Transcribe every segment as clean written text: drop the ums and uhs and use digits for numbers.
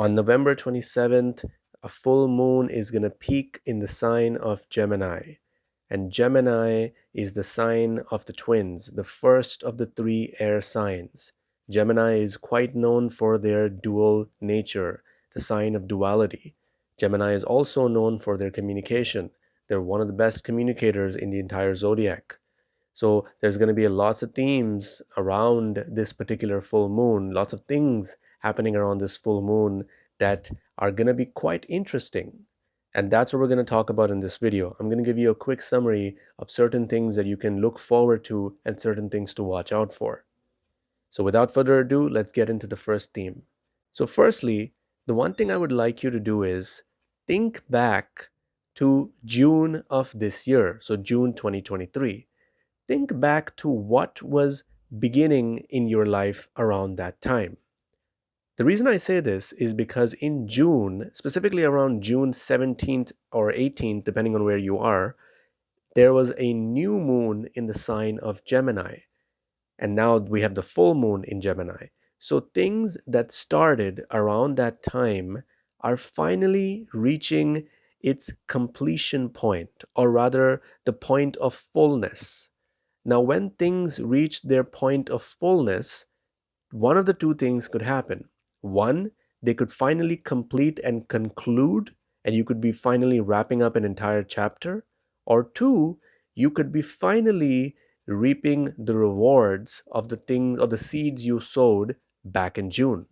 On November 27th, a full moon is going to peak in the sign of Gemini. And Gemini is the sign of the twins, the first of the three air signs. Gemini is quite known for their dual nature, the sign of duality. Gemini is also known for their communication. They're one of the best communicators in the entire zodiac. So there's going to be lots of themes around this particular full moon, lots of things happening around this full moon that are going to be quite interesting. And that's what we're going to talk about in this video. I'm going to give you a quick summary of certain things that you can look forward to and certain things to watch out for. So without further ado, let's get into the first theme. So firstly, the one thing I would like you to do is think back to June of this year, so June 2023. Think back to what was beginning in your life around that time. The reason I say this is because in June, specifically around June 17th or 18th, depending on where you are, there was a new moon in the sign of Gemini. And now we have the full moon in Gemini. So things that started around that time are finally reaching its completion point, or rather, the point of fullness. Now, when things reach their point of fullness, one of the two things could happen. One, they could finally complete and conclude, and you could be finally wrapping up an entire chapter. Or two, you could be finally reaping the rewards of the things, of the seeds you sowed back in June.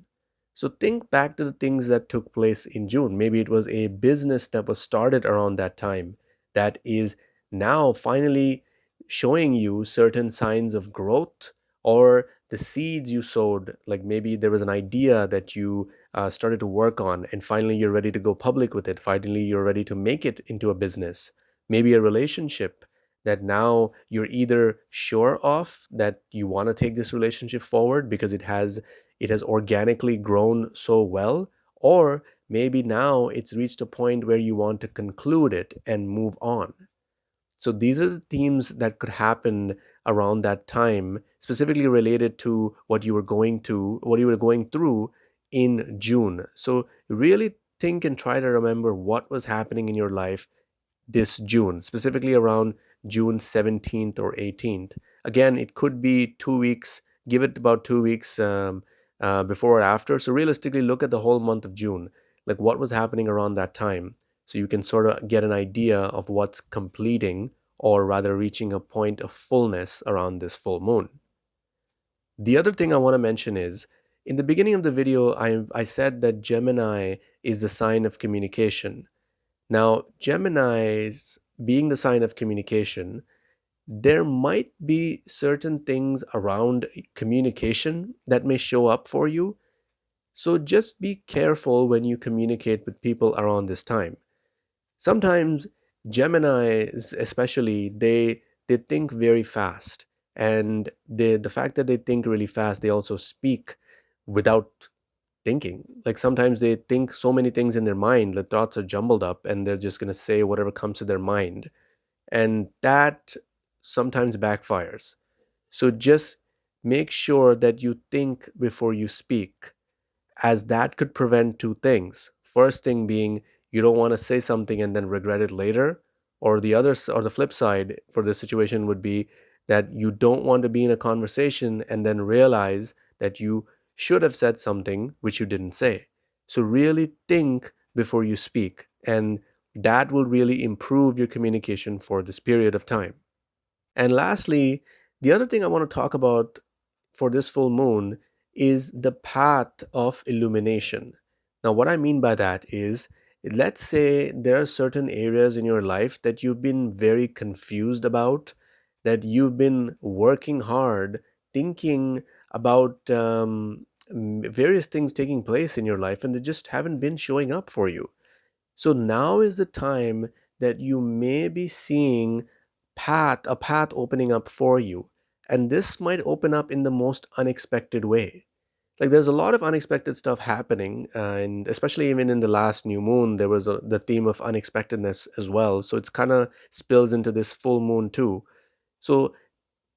So think back to the things that took place in June. Maybe it was a business that was started around that time that is now finally showing you certain signs of growth, or the seeds you sowed, like maybe there was an idea that you started to work on and finally you're ready to go public with it. Finally, you're ready to make it into a business. Maybe a relationship that now you're either sure of that you want to take this relationship forward because it has organically grown so well, or maybe now it's reached a point where you want to conclude it and move on. So these are the themes that could happen around that time, specifically related to what you were going through in June. So really think and try to remember what was happening in your life this June, specifically around June 17th or 18th. Again, it could be 2 weeks, give it about 2 weeks before or after. So realistically, look at the whole month of June, like what was happening around that time. So you can sort of get an idea of what's completing, or rather reaching a point of fullness around this full moon. The other thing I want to mention is, in the beginning of the video, I said that Gemini is the sign of communication. Now, Gemini's being the sign of communication, there might be certain things around communication that may show up for you. So just be careful when you communicate with people around this time. Sometimes Geminis, especially, they think very fast, and the fact that they think really fast, they also speak without thinking. Like sometimes they think so many things in their mind, the thoughts are jumbled up, and they're just going to say whatever comes to their mind. And that sometimes backfires. So just make sure that you think before you speak, as that could prevent two things. First thing being, you don't want to say something and then regret it later. Or the flip side for this situation would be that you don't want to be in a conversation and then realize that you should have said something which you didn't say. So really think before you speak, and that will really improve your communication for this period of time. And lastly, the other thing I want to talk about for this full moon is the path of illumination. Now, what I mean by that is, let's say there are certain areas in your life that you've been very confused about, that you've been working hard, thinking about various things taking place in your life, and they just haven't been showing up for you. So now is the time that you may be seeing a path opening up for you. And this might open up in the most unexpected way. Like there's a lot of unexpected stuff happening, and especially even in the last new moon, there was the theme of unexpectedness as well. So it's kind of spills into this full moon too. So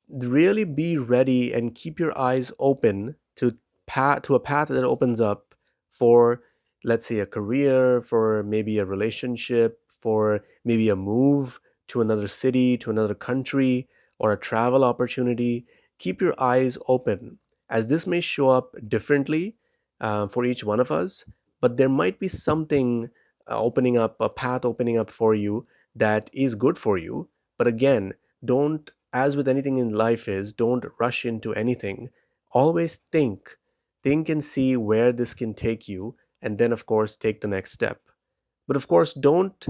really be ready and keep your eyes open to a path that opens up for let's say, a career, for maybe a relationship, for maybe a move to another city, to another country, or a travel opportunity, keep your eyes open, as this may show up differently for each one of us, but there might be something opening up, a path opening up for you that is good for you. But again, don't, as with anything in life, is don't rush into anything. Always think and see where this can take you, and then of course take the next step. But of course, don't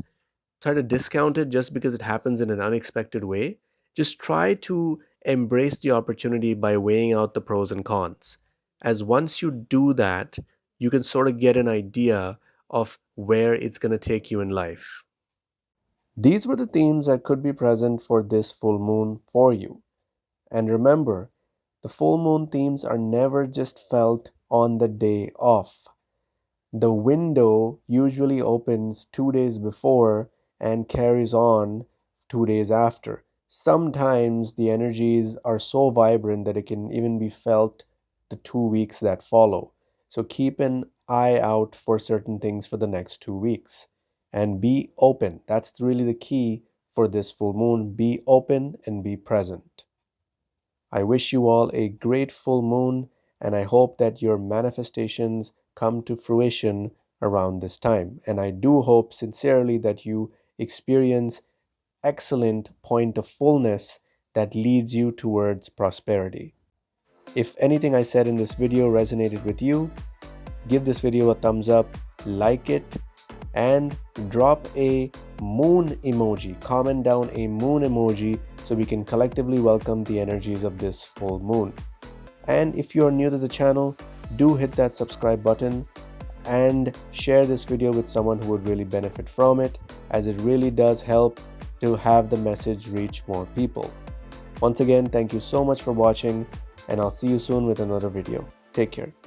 try to discount it just because it happens in an unexpected way. Just try to embrace the opportunity by weighing out the pros and cons, as once you do that, you can sort of get an idea of where it's going to take you in life. These were the themes that could be present for this full moon for you. And remember, the full moon themes are never just felt on the day off. The window usually opens 2 days before and carries on 2 days after. Sometimes the energies are so vibrant that it can even be felt the 2 weeks that follow. So keep an eye out for certain things for the next 2 weeks and be open. That's really the key for this full moon. Be open and be present. I wish you all a great full moon, and I hope that your manifestations come to fruition around this time. And I do hope sincerely that you experience excellent point of fullness that leads you towards prosperity. If anything I said in this video resonated with you, give this video a thumbs up, like it, and drop a moon emoji. Comment down a moon emoji so we can collectively welcome the energies of this full moon. And if you are new to the channel, do hit that subscribe button and share this video with someone who would really benefit from it, as it really does help to have the message reach more people. Once again, thank you so much for watching, and I'll see you soon with another video. Take care.